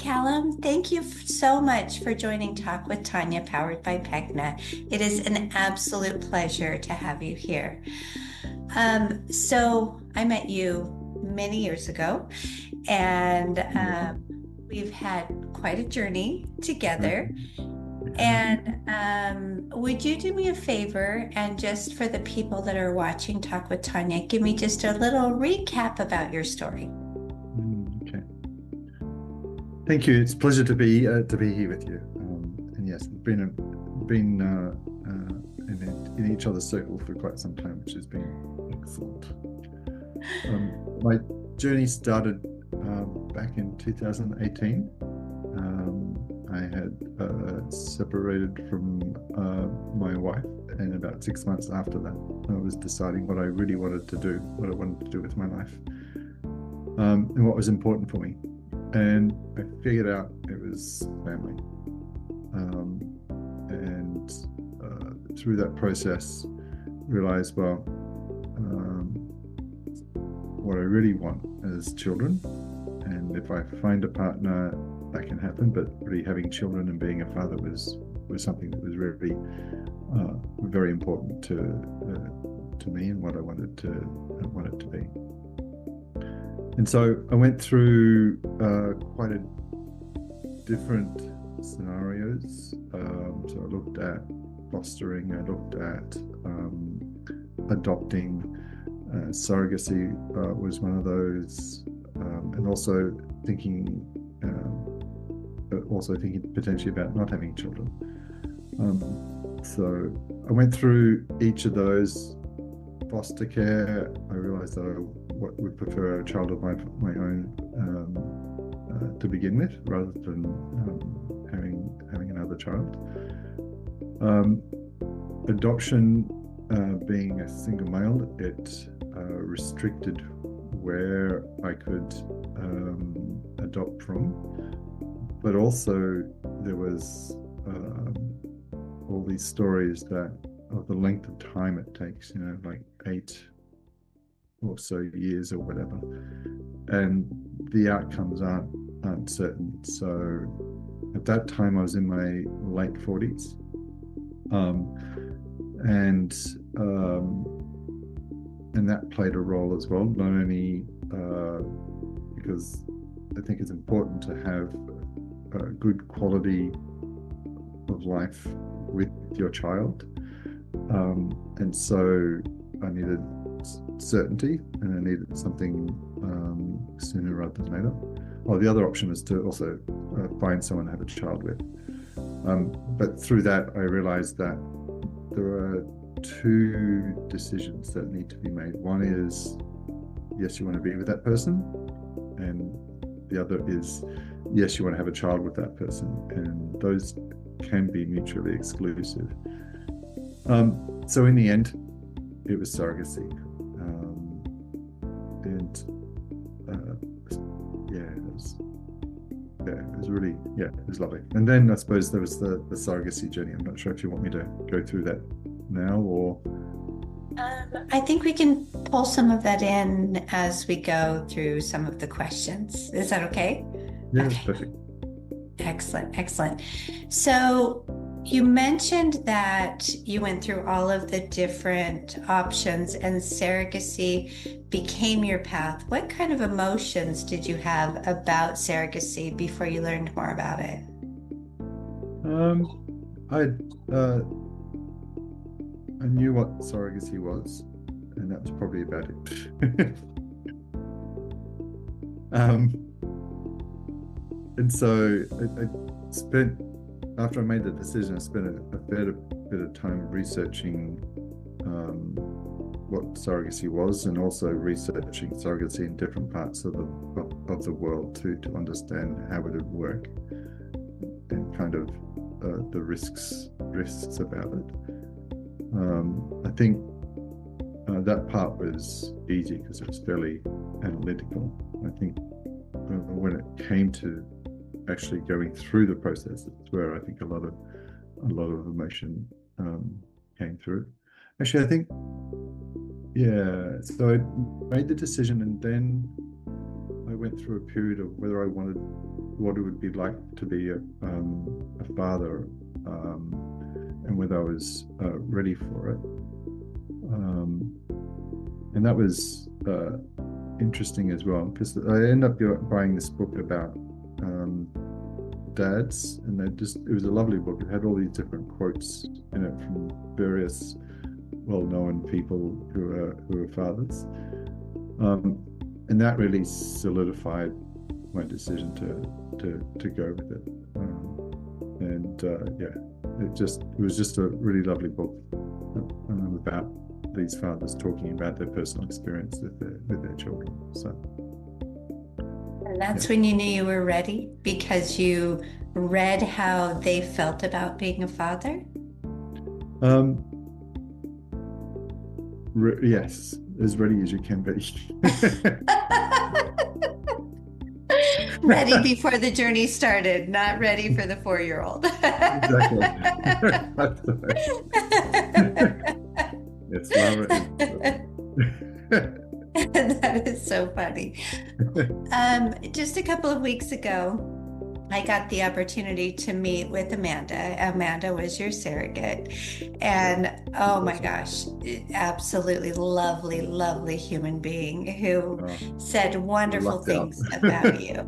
Callum. Thank you so much for joining Talk with Tonya, powered by PECGNA. It is an absolute pleasure to have you here. So I met you many years ago, and we've had quite a journey together. And would you do me a favor and just for the people that are watching Talk with Tonya, give me just a little recap about your story? Okay. Thank you. It's a pleasure to be here with you. And yes, been in each other's circle for quite some time, which has been excellent. My journey started back in 2018. I had separated from my wife, and about 6 months after that, I was deciding what I really wanted to do, what I wanted to do with my life, and what was important for me. And I figured out it was family. And through that process, realized, well, what I really want is children. And if I find a partner, that can happen. But really having children and being a father was something that was really very important to me and what I wanted to be. And so I went through quite a different scenarios. So I looked at fostering, I looked at adopting, surrogacy was one of those, and also thinking potentially about not having children. So I went through each of those. Foster care, I realized that I would prefer a child of my own to begin with, rather than having another child. Adoption, being a single male, it restricted where I could adopt from, but also there was all these stories of the length of time it takes, like 8 or so years or whatever, and the outcomes aren't certain. So at that time I was in my late 40s, and that played a role as well, not only because I think it's important to have a good quality of life with your child, and so I needed certainty, and I needed something sooner rather than later. Well, the other option was to also find someone to have a child with. But through that, I realized that there are two decisions that need to be made. One is, yes, you want to be with that person, and the other is, yes, you want to have a child with that person, and those can be mutually exclusive. So in the end, it was surrogacy, and it was really, it was lovely. And then I suppose there was the surrogacy journey. I'm not sure if you want me to go through that now, or I think we can pull some of that in as we go through some of the questions. Is that okay? yeah, Okay. perfect. Excellent, excellent. So you mentioned that you went through all of the different options and surrogacy became your path. What kind of emotions did you have about surrogacy before you learned more about it? I I knew what surrogacy was, and that was probably about it. um, and so I spent, after I made the decision, I spent a fair bit of time researching what surrogacy was, and also researching surrogacy in different parts of the world to understand how it would work, and kind of the risks about it. I think that part was easy because it was fairly analytical. I think when it came to actually going through the process, it's where I think a lot of emotion came through. Actually, I think, so I made the decision, and then I went through a period of whether I wanted what it would be like to be a father, and whether I was ready for it. And that was interesting as well, because I ended up buying this book about dads, and it was a lovely book. It had all these different quotes in it from various well-known people who are fathers, and that really solidified my decision to go with it. It was just a really lovely book about these fathers talking about their personal experience with their children. So, and that's when you knew you were ready, because you read how they felt about being a father? Yes, as ready as you can be. Ready before the journey started, not ready for the 4-year-old. Exactly. Yes, Lara is. That is so funny. Just a couple of weeks ago, I got the opportunity to meet with Amanda. Amanda was your surrogate. And oh my gosh, absolutely lovely, lovely human being who said wonderful things about you.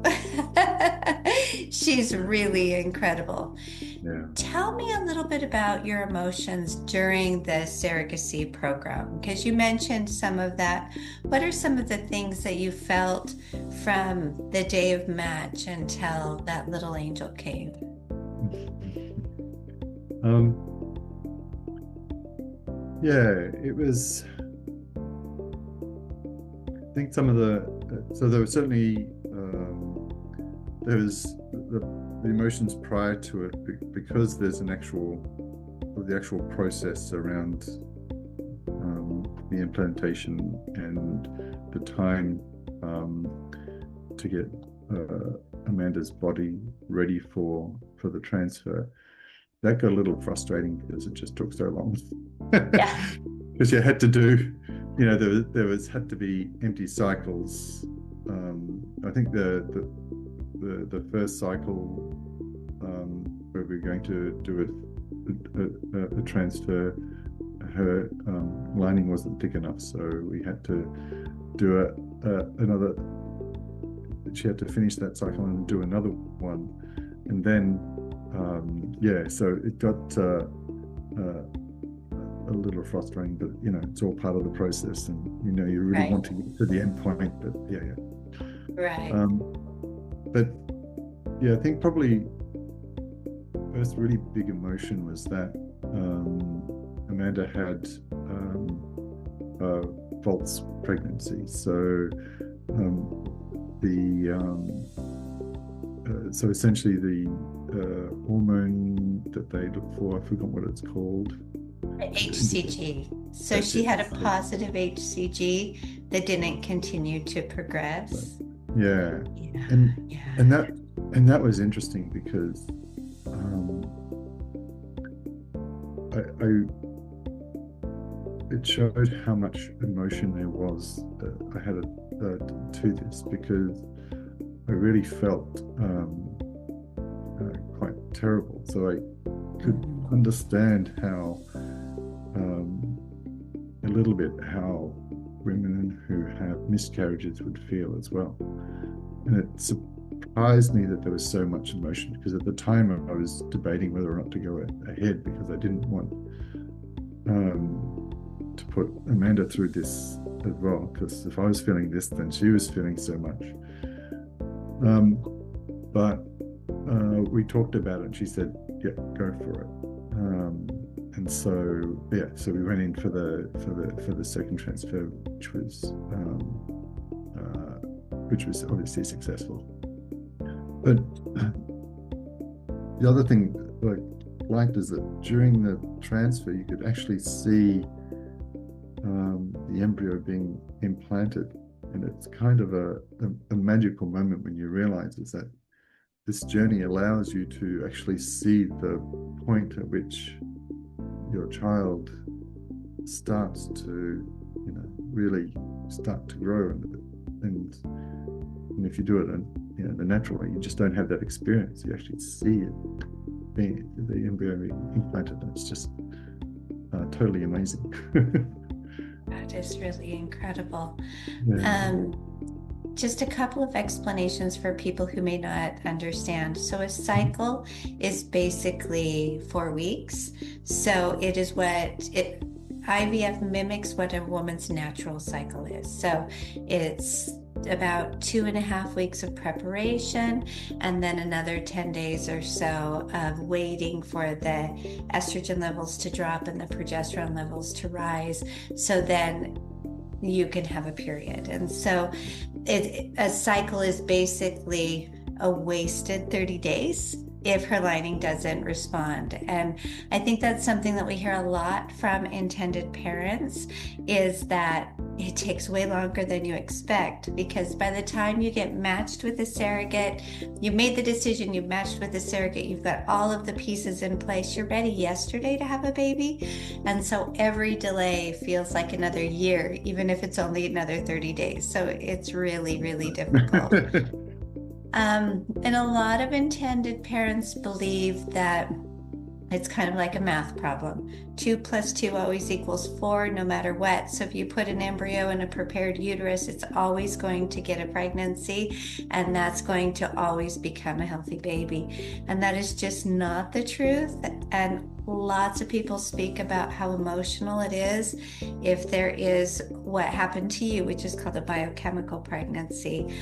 She's really incredible. Yeah. Tell me a little bit about your emotions during the surrogacy program, because you mentioned some of that. What are some of the things that you felt from the day of match until that little angel came? Yeah, it was. I think some of so there was certainly there was the emotions prior to it, because there's the actual process around the implantation and the time to get Amanda's body ready for the transfer. That got a little frustrating because it just took so long. Yeah. Because you had to do, there had to be empty cycles. I think the first cycle where we were going to do a transfer, her lining wasn't thick enough, so we had to do another. She had to finish that cycle and do another one, and then so it got a little frustrating, but it's all part of the process, and you really want to get to the end point, but Right. But yeah, I think probably first really big emotion was that Amanda had a false pregnancy. So so essentially the hormone that they look for, I forgot what it's called. HCG. So she had a positive HCG that didn't continue to progress. Yeah. And that was interesting because it showed how much emotion there was I had to this, because I really felt quite terrible. So I could understand how a little bit how women who have miscarriages would feel as well. And it surprised me that there was so much emotion, because at the time I was debating whether or not to go ahead, because I didn't want to put Amanda through this as well, because if I was feeling this, then she was feeling so much. But we talked about it, and she said, "Yeah, go for it." And so we went in for the second transfer, which was obviously successful. But the other thing I liked is that during the transfer, you could actually see the embryo being implanted, and it's kind of a magical moment when you realize is that this journey allows you to actually see the point at which your child starts to really start to grow, and And if you do it in, the natural way, you just don't have that experience. You actually see it being the embryo being implanted, and it's just totally amazing. That is really incredible. Yeah. Um, just a couple of explanations for people who may not understand. So, a cycle is basically 4 weeks. So, it is what it IVF mimics what a woman's natural cycle is. So, it's about 2.5 weeks of preparation, and then another 10 days or so of waiting for the estrogen levels to drop and the progesterone levels to rise. So then you can have a period. And so a cycle is basically a wasted 30 days if her lining doesn't respond. And I think that's something that we hear a lot from intended parents, is that it takes way longer than you expect, because by the time you get matched with a surrogate, you made the decision, you matched with a surrogate, you've got all of the pieces in place, you're ready yesterday to have a baby. And so every delay feels like another year, even if it's only another 30 days. So it's really, really difficult. And a lot of intended parents believe that it's kind of like a math problem. 2 + 2 always equals 4, no matter what. So if you put an embryo in a prepared uterus, it's always going to get a pregnancy, and that's going to always become a healthy baby. And that is just not the truth. And lots of people speak about how emotional it is if there is what happened to you, which is called a biochemical pregnancy,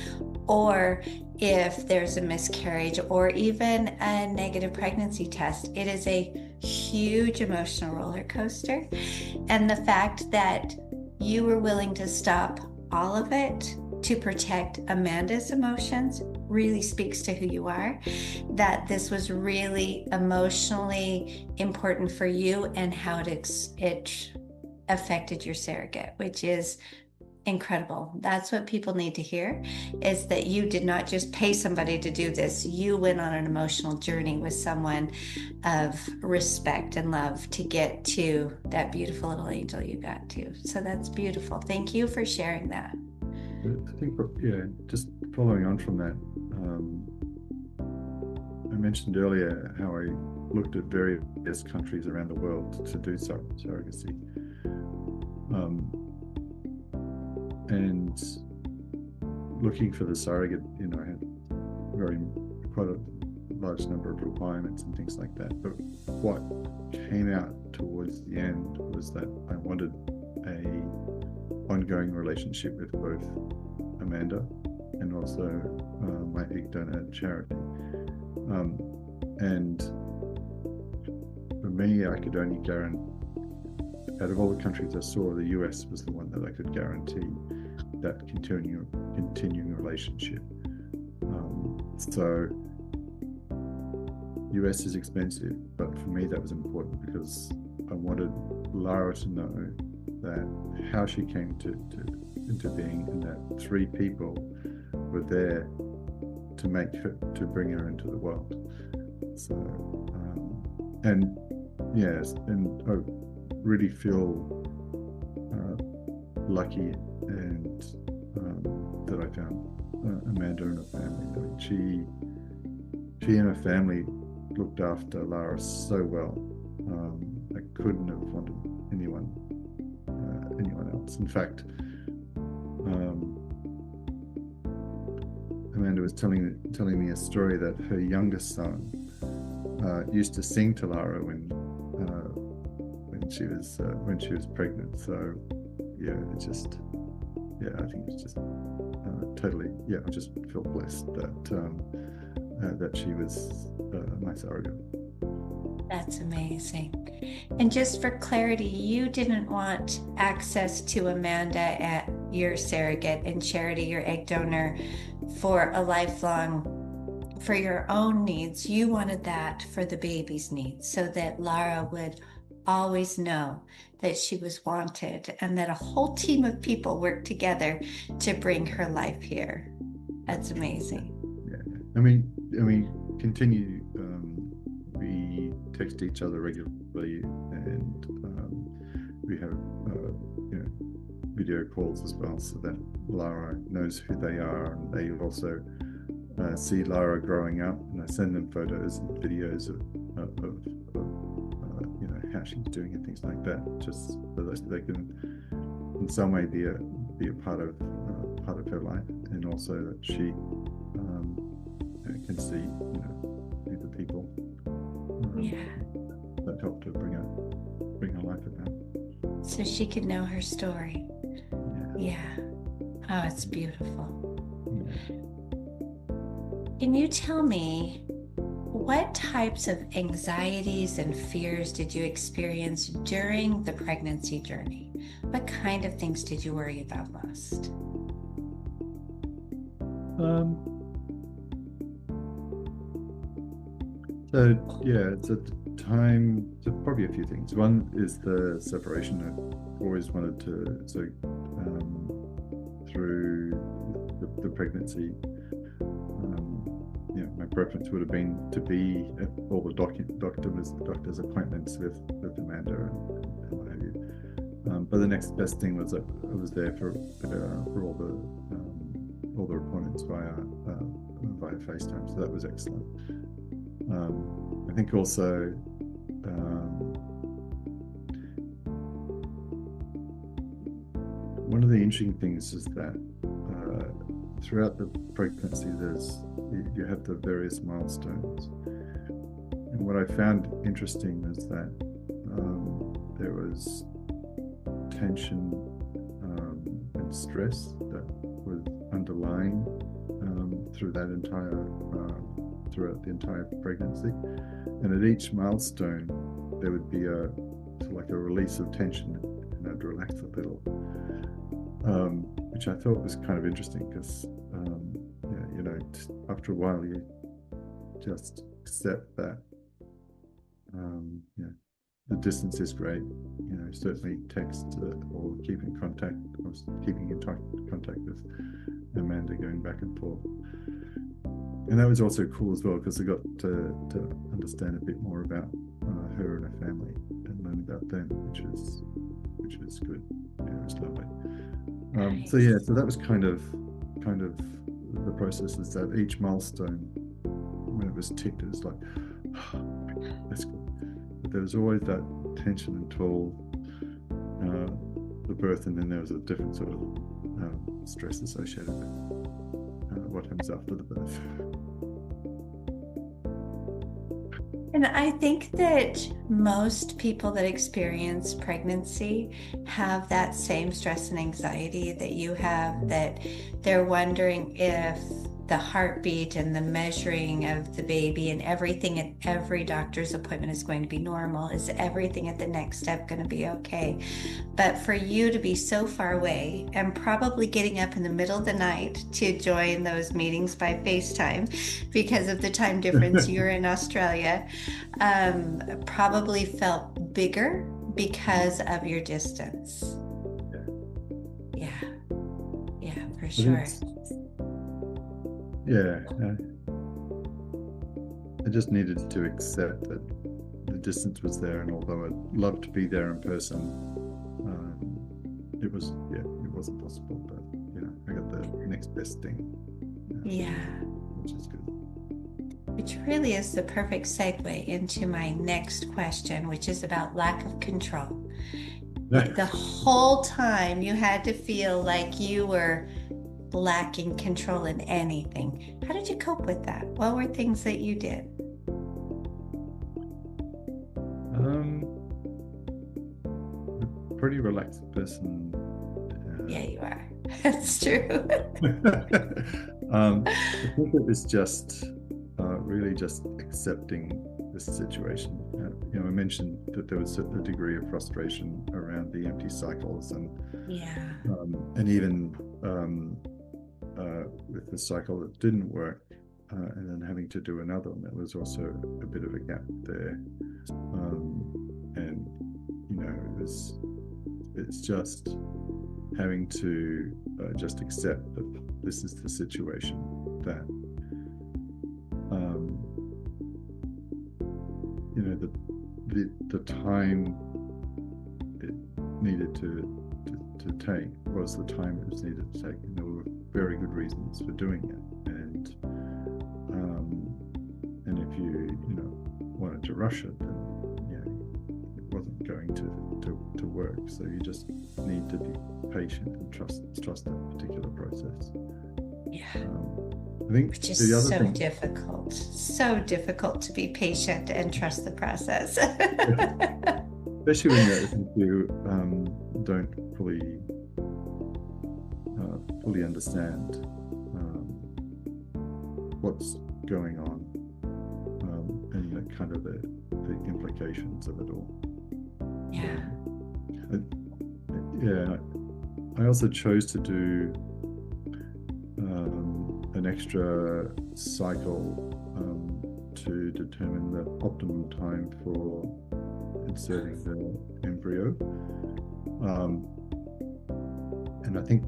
or if there's a miscarriage or even a negative pregnancy test. It is a huge emotional roller coaster. And the fact that you were willing to stop all of it to protect Amanda's emotions really speaks to who you are, that this was really emotionally important for you and how it affected your surrogate, which is incredible. That's what people need to hear, is that you did not just pay somebody to do this. You went on an emotional journey with someone of respect and love to get to that beautiful little angel you got to. So that's beautiful. Thank you for sharing that. I think, just following on from that, I mentioned earlier how I looked at various countries around the world to do surrogacy. And looking for the surrogate, I had quite a large number of requirements and things like that. But what came out towards the end was that I wanted a ongoing relationship with both Amanda and also my egg donor charity. And for me, I could only guarantee, out of all the countries I saw, the US was the one that I could guarantee that continuing relationship. So US is expensive, but for me that was important because I wanted Lara to know that how she came into being, and that 3 people were there to bring her into the world. So and yes, and I really feel lucky and that I found Amanda and her family. I mean, she and her family looked after Lara so well. I couldn't have wanted anyone else. In fact, Amanda was telling me a story that her youngest son used to sing to Lara when she was pregnant. So I think it's just totally, I just feel blessed that she was my surrogate. That's amazing. And just for clarity, you didn't want access to Amanda at your surrogate and Charity, your egg donor, for a lifelong, for your own needs. You wanted that for the baby's needs, so that Lara would always know that she was wanted and that a whole team of people worked together to bring her life here. That's amazing. Yeah. I mean, continue. We text each other regularly, and we have video calls as well, so that Lara knows who they are, and they also see Lara growing up, and I send them photos and videos of you know, how she's doing and things like that, just so that they can in some way be a part of her life, and also that she can see, you know, the people that helped to bring her life about. So she could know her story. Yeah. Oh, it's beautiful. Can you tell me, what types of anxieties and fears did you experience during the pregnancy journey? What kind of things did you worry about most? So yeah, it's a time. So probably a few things. One is the separation. I always wanted to. So through the pregnancy, you know, my preference would have been to be at all the doctor's appointments with Amanda and what have you. But the next best thing was that I was there for all the appointments via FaceTime. So that was excellent. I think also one of the interesting things is that throughout the pregnancy, you have the various milestones, and what I found interesting is that there was tension and stress that was underlying throughout the entire pregnancy, and at each milestone there would be like a release of tension, and I'd relax a little, which I thought was kind of interesting because yeah, you know, after a while you just accept that yeah, the distance is great. You know, certainly text or keep in contact. I was keeping in contact with Amanda, going back and forth. And that was also cool as well because I got to understand a bit more about her and her family and learn about them, which was good. Yeah, it was lovely. So yeah, so that was kind of the process, is that each milestone, when it was ticked, it was like, oh, that's good. But there was always that tension until the birth, and then there was a different sort of stress associated with what happens after the birth. And I think that most people that experience pregnancy have that same stress and anxiety that you have, that they're wondering if the heartbeat and the measuring of the baby and everything at every doctor's appointment is going to be normal. Is everything at the next step going to be okay? But for you to be so far away and probably getting up in the middle of the night to join those meetings by FaceTime because of the time difference, you're in Australia, probably felt bigger because of your distance. Yeah, for sure. Yeah, I just needed to accept that the distance was there, and although I'd love to be there in person, it wasn't possible. But you know, I got the next best thing. Yeah, which is good. Which really is the perfect segue into my next question, which is about lack of control. The whole time you had to feel like you were lacking control in anything. How did you cope with that? What were things that you did? A pretty relaxed person. Yeah, you are. That's true. I think it was just really just accepting this situation. You know, I mentioned that there was a degree of frustration around the empty cycles, and even with the cycle that didn't work, and then having to do another one, there was also a bit of a gap there. And you know, it's just having to just accept that this is the situation, that you know, the time it needed to to take was the time it was needed to take, and there were very good reasons for doing it. And if you know wanted to rush it, then it wasn't going to work. So you just need to be patient and trust that particular process. Yeah. I think Which is the other so thing, so difficult to be patient and trust the process. especially when you don't fully understand what's going on, and the kind of the implications of it all. Yeah. I also chose to do an extra cycle to determine the optimum time for inserting the embryo. And I think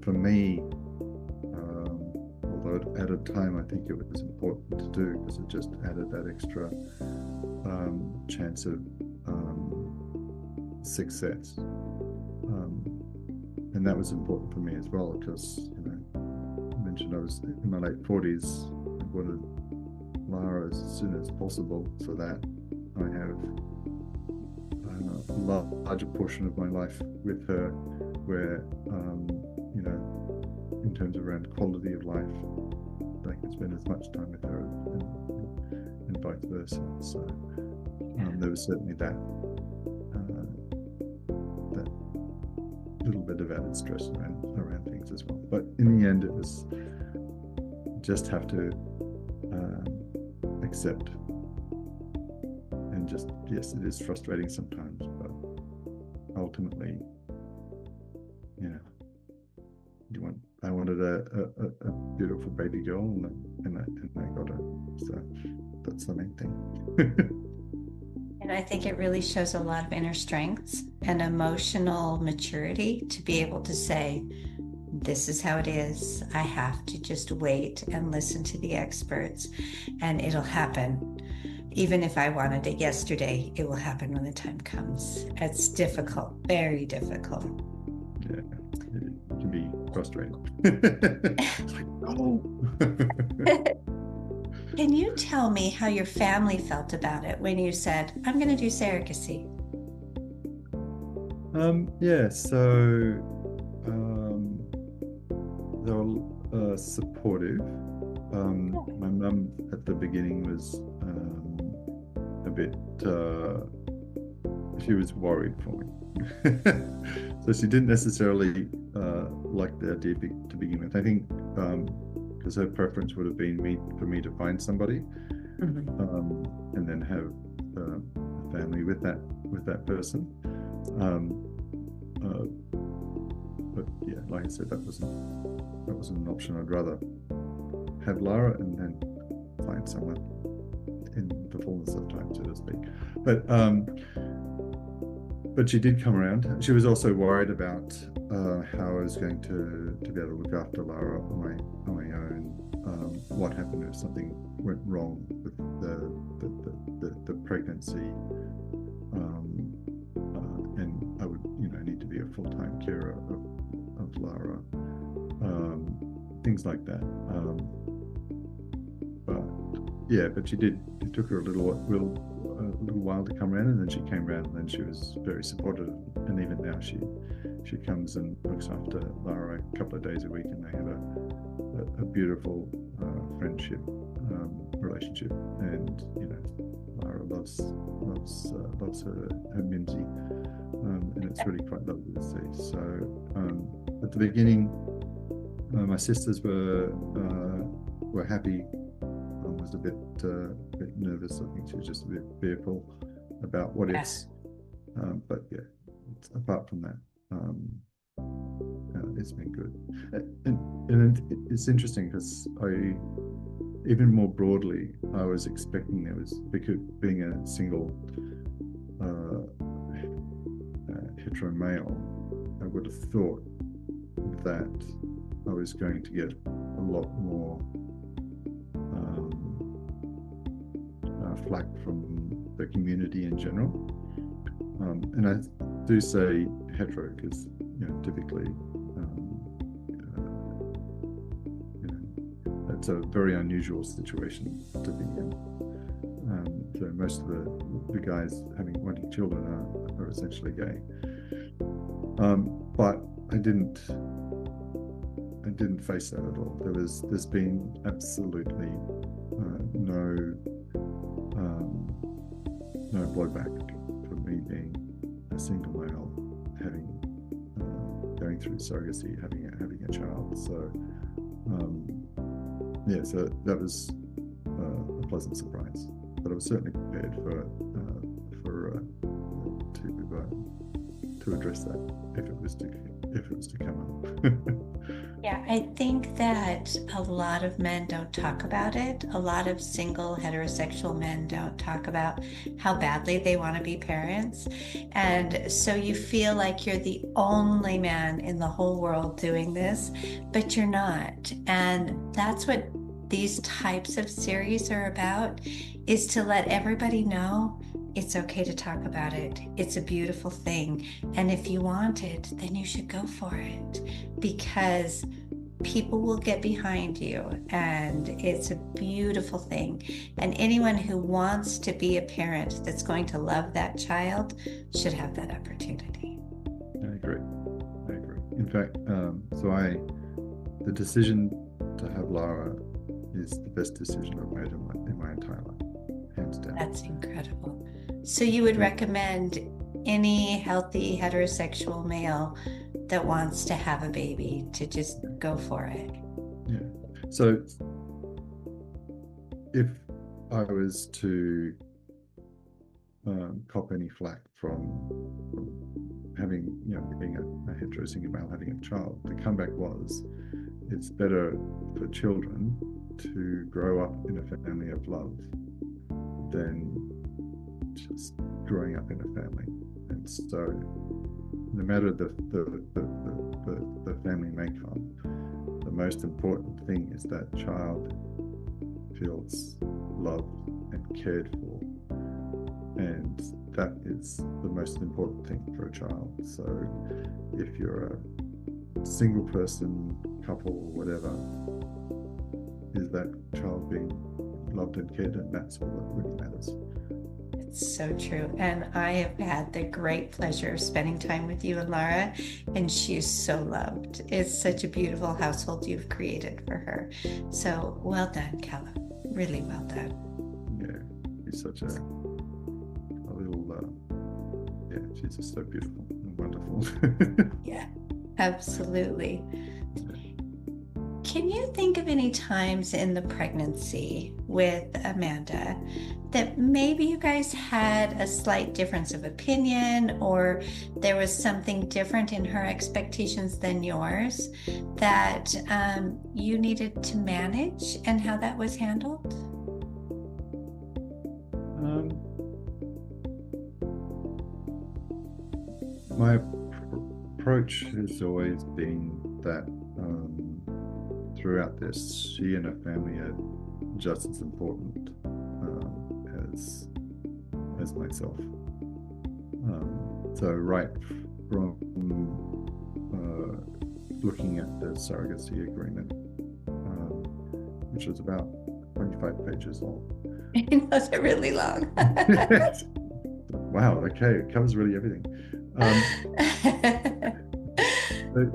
for me, although it added time, I think it was important to do because it just added that extra chance of success. And that was important for me as well because, I mentioned I was in my late 40s. I wanted Lara as soon as possible so that I have a larger portion of my life with her where, in terms of around quality of life, I can spend as much time with her and vice versa. So there was certainly that little bit of added stress around things as well. But in the end, it was just have to accept and just, yes, it is frustrating sometimes, but ultimately, I wanted a beautiful baby girl, and I got her. So that's the main thing. And I think it really shows a lot of inner strength and emotional maturity to be able to say, this is how it is. I have to just wait and listen to the experts, and it'll happen. Even if I wanted it yesterday, it will happen when the time comes. It's difficult, very difficult. Yeah, it can be frustrating. It's like, oh. Can you tell me how your family felt about it when you said, I'm going to do surrogacy? So they were supportive. My mum at the beginning was a bit, she was worried for me. So she didn't necessarily like the idea to begin with. I think because her preference would have been for me to find somebody, and then have a family with that person. But yeah, like I said, that wasn't an option. I'd rather have Lara and then find someone in the fullness of time, so to speak. But she did come around. She was also worried about how I was going to be able to look after Lara on my own. What happened if something went wrong with the pregnancy, and I would need to be a full-time carer of Lara, things like that. But she did. It took her a little while to come around, and then she came around, and then she was very supportive. And even now, she comes and looks after Lara a couple of days a week, and they have a beautiful friendship relationship. And Lara loves her Mimsy, and it's really quite lovely to see. So at the beginning, my sisters were happy. I was a bit nervous. I think she was just a bit fearful about what ifs. But yeah, apart from that, it's been good. And it's interesting because even more broadly, I was expecting because being a single hetero male, I would have thought that I was going to get a lot more flack from the community in general. And I do say hetero because typically, it's a very unusual situation to be in. So most of the guys wanting children are essentially gay. But I didn't face that at all. There's been absolutely no blowback for me being a single male, going through surrogacy, having a child. So so that was a pleasant surprise. But I was certainly prepared to address that if it was to come up. Yeah, I think that a lot of men don't talk about it. A lot of single heterosexual men don't talk about how badly they want to be parents. And so you feel like you're the only man in the whole world doing this, but you're not. And that's what these types of series are about, is to let everybody know it's okay to talk about it. It's a beautiful thing. And if you want it, then you should go for it, because people will get behind you, and it's a beautiful thing. And anyone who wants to be a parent that's going to love that child should have that opportunity. I agree. In fact, the decision to have Lara is the best decision I've made in my entire life, hands down. That's incredible. So you would recommend any healthy heterosexual male that wants to have a baby to just go for it? Yeah. So if I was to cop any flack from having, being a hetero single male having a child, the comeback was, it's better for children to grow up in a family of love than just growing up in a family. And so no matter the family makeup, the most important thing is that child feels loved and cared for, and that is the most important thing for a child. So if you're a single person, couple, whatever, is that child being loved and cared, and that's all that really matters. It's so true. And I have had the great pleasure of spending time with you and Lara, and she's so loved. It's such a beautiful household you've created for her. So well done, Callum. Really well done. Yeah, she's such a little, she's just so beautiful and wonderful. Yeah, absolutely. Can you think of any times in the pregnancy with Amanda that maybe you guys had a slight difference of opinion, or there was something different in her expectations than yours that you needed to manage, and how that was handled? My approach has always been that throughout this, she and her family are just as important as myself. So right from looking at the surrogacy agreement, which was about 25 pages long. Those are really long. Wow, okay, it covers really everything. But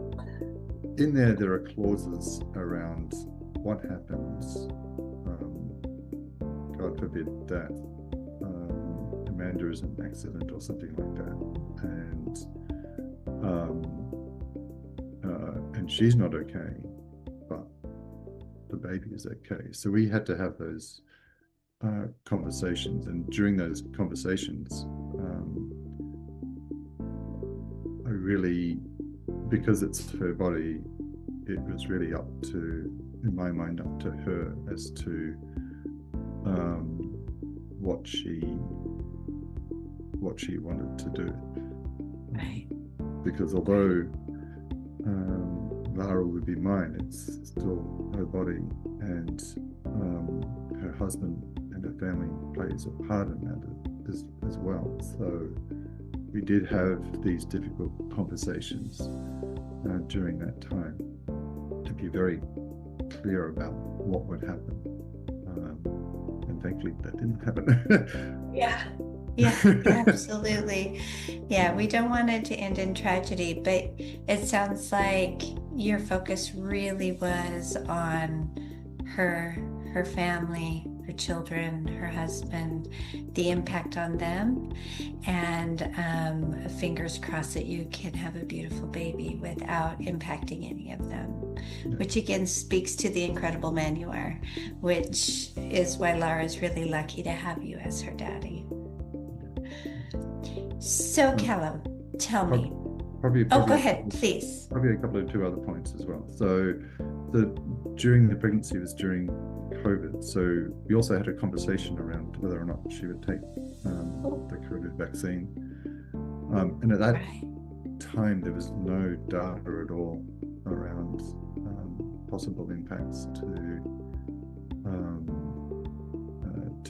in there are clauses around what happens, God forbid, that Amanda is an accident or something like that, and she's not okay, but the baby is okay. So we had to have those conversations, and during those conversations, I really, because it's her body, it was really up to, in my mind, up to her as to what she wanted to do. Right. Because although Lara would be mine, it's still her body, and her husband and her family plays a part in that as well. So we did have these difficult conversations during that time to be very clear about what would happen. And thankfully that didn't happen. Yeah. Yeah, absolutely. Yeah, we don't want it to end in tragedy, but it sounds like your focus really was on her, her family, her children, her husband, the impact on them, and fingers crossed that you can have a beautiful baby without impacting any of them, which again speaks to the incredible man you are, which is why Lara's really lucky to have you as her daddy. So, Callum, tell me. Oh, go ahead, please. Probably a couple of two other points as well. So, during the pregnancy was during COVID. So we also had a conversation around whether or not she would take the COVID vaccine. And at that time, there was no data at all around possible impacts to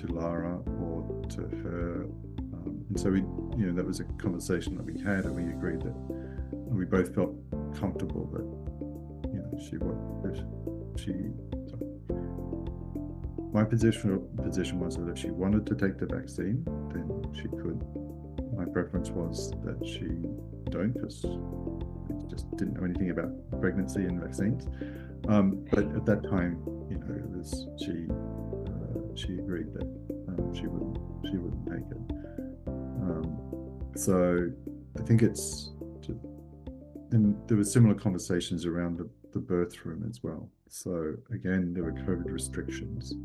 Lara or to her. And so that was a conversation that we had, and we agreed that we both felt comfortable that, my position was that if she wanted to take the vaccine, then she could. My preference was that she don't, because I just didn't know anything about pregnancy and vaccines. But at that time, she agreed that she wouldn't take it. So I think and there were similar conversations around the birth room as well. So again, there were COVID restrictions,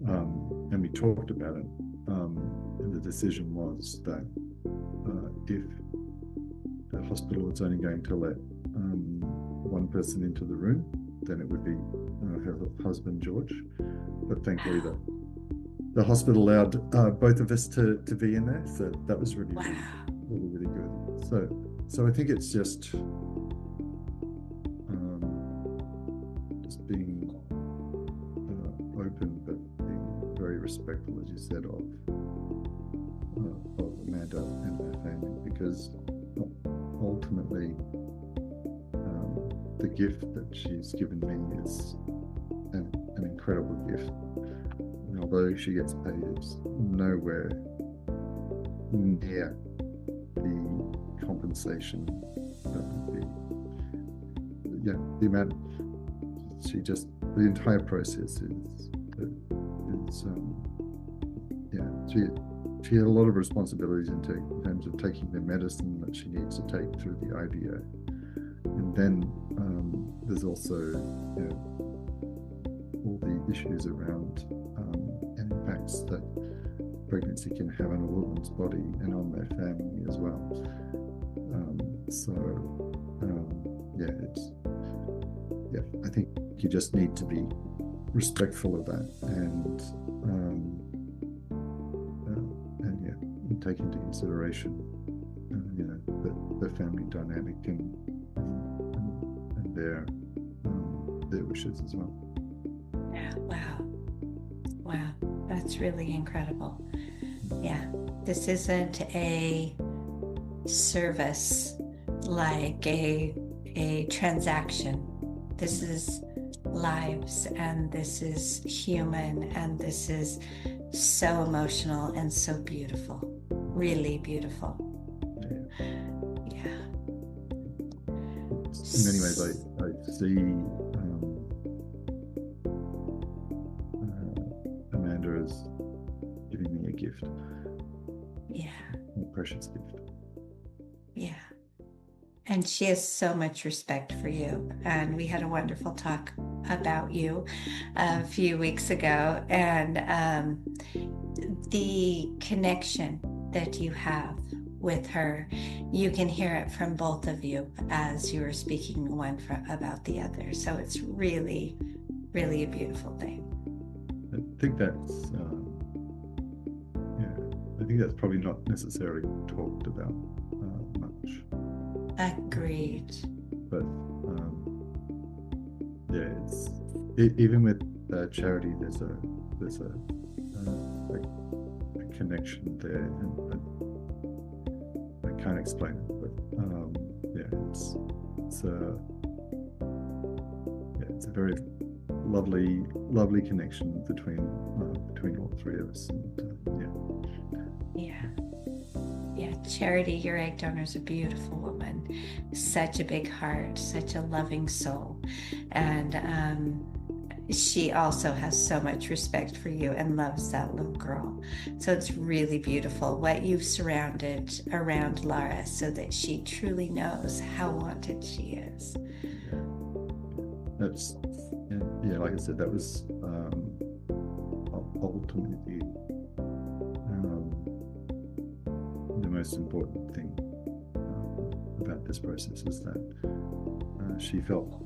and we talked about it. And the decision was that if the hospital was only going to let one person into the room, then it would be her husband George. But thankfully, the hospital allowed both of us to be in there, so that was really good. So I think it's just being open, but being very respectful, as you said, of Amanda and her family, because ultimately the gift that she's given me is an incredible gift. And although she gets paid, it's nowhere near the compensation that would be. The amount the entire process is she had a lot of responsibilities in terms of taking the medicine that she needs to take through the IVF, and then there's also all the issues around and impacts that pregnancy can have on a woman's body and on their family as well. I think you just need to be respectful of that and take into consideration the family dynamic and their wishes as well. Yeah, wow, that's really incredible. Yeah, this isn't a service like a transaction. This is lives, and this is human, and this is so emotional and so beautiful, really beautiful. Yeah. In many ways, I see Amanda as giving me a gift. Yeah. A precious gift. Yeah. And she has so much respect for you. And we had a wonderful talk about you a few weeks ago. And the connection that you have with her, you can hear it from both of you as you were speaking one about the other. So it's really, really a beautiful thing. I think that's probably not necessarily talked about much. Agreed. But it's even with charity, there's a connection there, and a can't explain it, but yeah, it's a very lovely connection between all three of us, and Yeah. Yeah, Charity, your egg donor, is a beautiful woman. Such a big heart, such a loving soul. And she also has so much respect for you and loves that little girl. So it's really beautiful what you've surrounded around Lara so that she truly knows how wanted she is. that's like I said, that was ultimately the most important thing about this process, is that she feels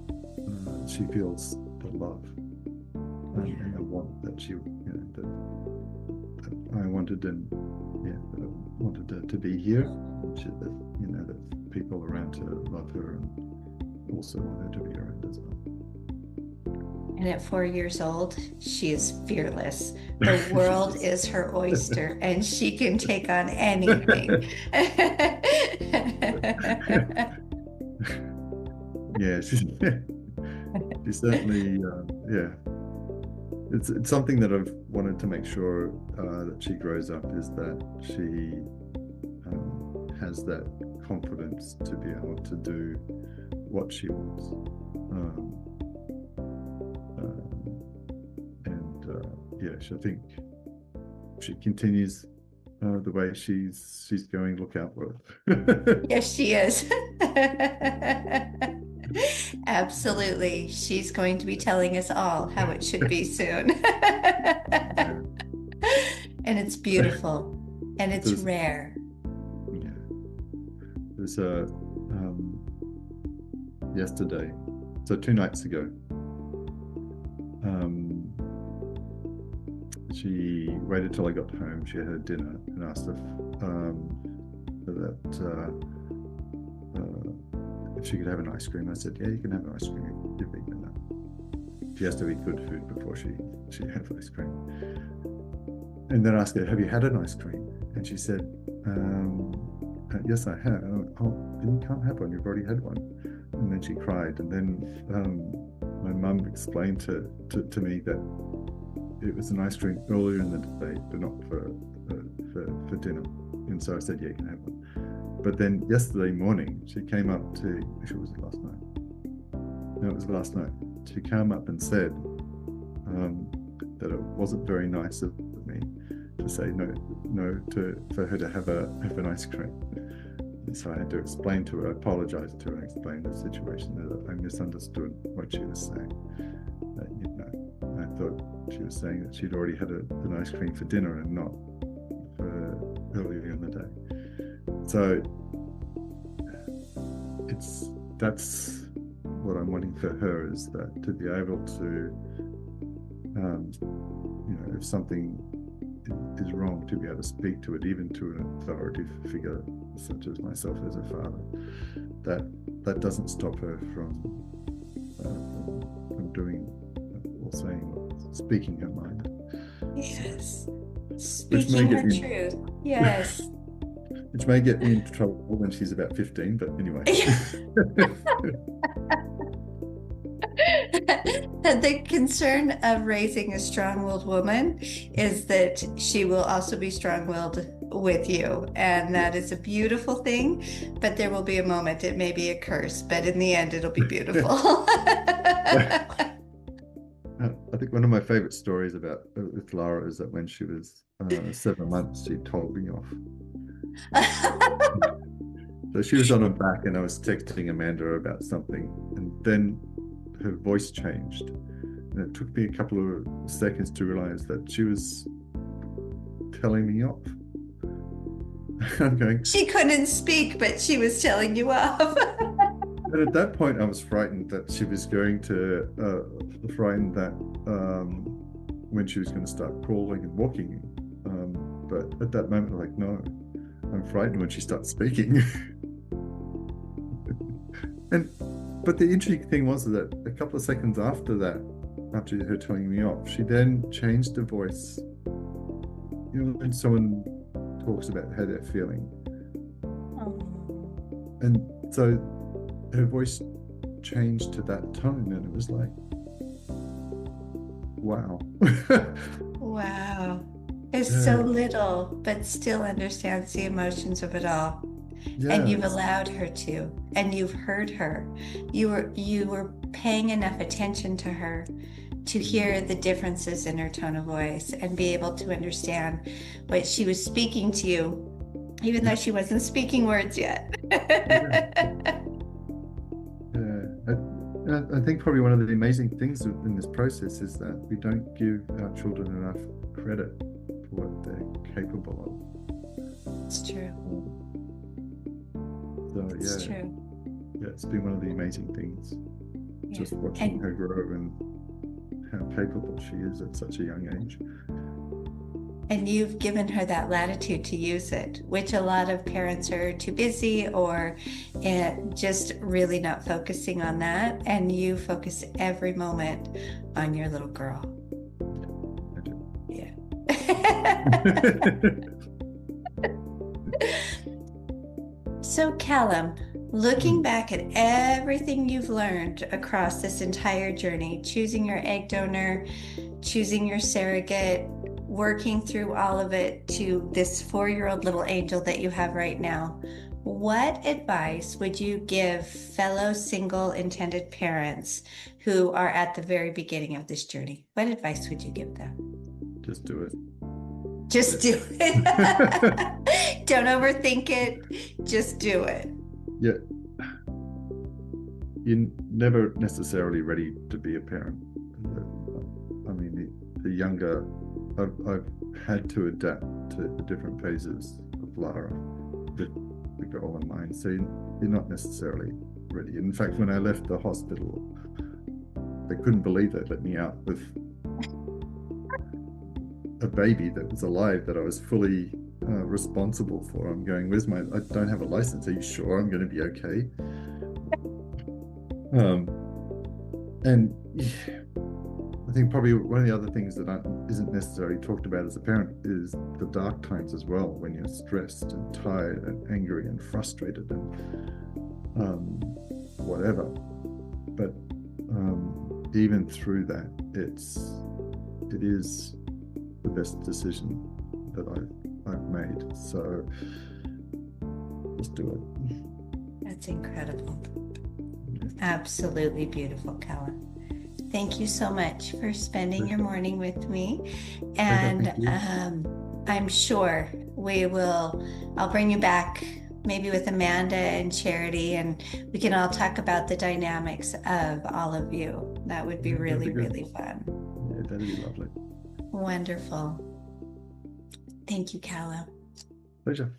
the love and the want that that I wanted, and that I wanted to be here, and that people around her love her and also want her to be around as well. And at 4 years old, she is fearless. The world is her oyster, and she can take on anything. Yeah, she's certainly, It's something that I've wanted to make sure that she grows up, is that she has that confidence to be able to do what she wants. I think she continues the way she's going. Look out, world. Yes, she is. Absolutely. She's going to be telling us all how it should be soon. And it's beautiful and it's rare. Yeah. There's yesterday, so 2 nights ago, she waited till I got home. She had her dinner and asked if she could have an ice cream. I said, yeah, you can have an ice cream. You've eaten enough. She has to eat good food before she has ice cream. And then I asked her, have you had an ice cream? And she said, yes, I have. I went, oh, then you can't have one. You've already had one. And then she cried. And then my mum explained to me that it was an ice cream earlier in the day, but not for dinner. And so I said, yeah, you can have one. But then yesterday morning, she came up to, actually, was it last night? No, it was last night. She came up and said that it wasn't very nice of me to say no for her to have an ice cream. And so I had to explain to her, apologize to her, and explain the situation, that I misunderstood what she was saying. I thought she was saying that she'd already had an ice cream for dinner and not for earlier in the day. So that's what I'm wanting for her, is that to be able to, if something is wrong, to be able to speak to it, even to an authoritative figure such as myself as a father. That doesn't stop her from doing or saying, speaking her mind. Yes. Speaking her truth. Yes. Which may get me into trouble when she's about 15, but anyway. The concern of raising a strong-willed woman is that she will also be strong-willed with you, and that is a beautiful thing. But there will be a moment, it may be a curse, but in the end it'll be beautiful. I think one of my favorite stories with Lara is that when she was 7 months, she told me off. So she was on her back, and I was texting Amanda about something, and then her voice changed, and it took me a couple of seconds to realize that she was telling me off. I'm going, she couldn't speak, but she was telling you off. But at that point I was frightened that she was going to frightened that when she was going to start crawling and walking, but at that moment I'm like, no, I'm frightened when she starts speaking. But the interesting thing was that a couple of seconds after that, after her telling me off, she then changed her voice. When someone talks about how they're feeling, And so her voice changed to that tone, and it was like, wow. Wow. It's so Yeah, little, but still understands the emotions of it all. And yeah, you've allowed her to, and you've heard her. You were paying enough attention to her to hear the differences in her tone of voice and be able to understand what she was speaking to you, even though yeah, she wasn't speaking words yet. yeah, yeah. I think probably one of the amazing things in this process is that we don't give our children enough credit for what they're capable It's true. of. So It's yeah, true. yeah, it's been one of the amazing things, Yeah. just watching And her grow and how capable she is at such a young age. And you've given her that latitude to use it, which a lot of parents are too busy or just really not focusing on that. And you focus every moment on your little girl. I do. Yeah. So, Callum, looking Mm, back at everything you've learned across this entire journey, choosing your egg donor, choosing your surrogate, working through all of it to this 4-year-old little angel that you have right now, what advice would you give fellow single intended parents who are at the very beginning of this journey? What advice would you give them? just do it. Just do Yeah. it. Don't overthink it. Just do it. Yeah, you're never necessarily ready to be a parent. I mean, the younger I've had to adapt to the different phases of Lara, the girl and mine. So you're not necessarily ready. In fact, when I left the hospital, they couldn't believe they let me out with a baby that was alive that I was fully responsible for. I'm going, where's my? I don't have a license. Are you sure I'm going to be okay? Um, and yeah, I think probably one of the other things that isn't necessarily talked about as a parent is the dark times as well, when you're stressed and tired and angry and frustrated and whatever. But even through that, it is the best decision that I've made. So just do it. That's incredible. Yeah. Absolutely beautiful, Callum. Thank you so much for spending your Pleasure. morning with me. Pleasure. And Thank you. I'm sure I'll bring you back maybe with Amanda and Charity, and we can all talk about the dynamics of all of you. That would be Yeah, that'd be really, good. really fun. Yeah, that'd be lovely. Wonderful. Thank you, Callum. Pleasure.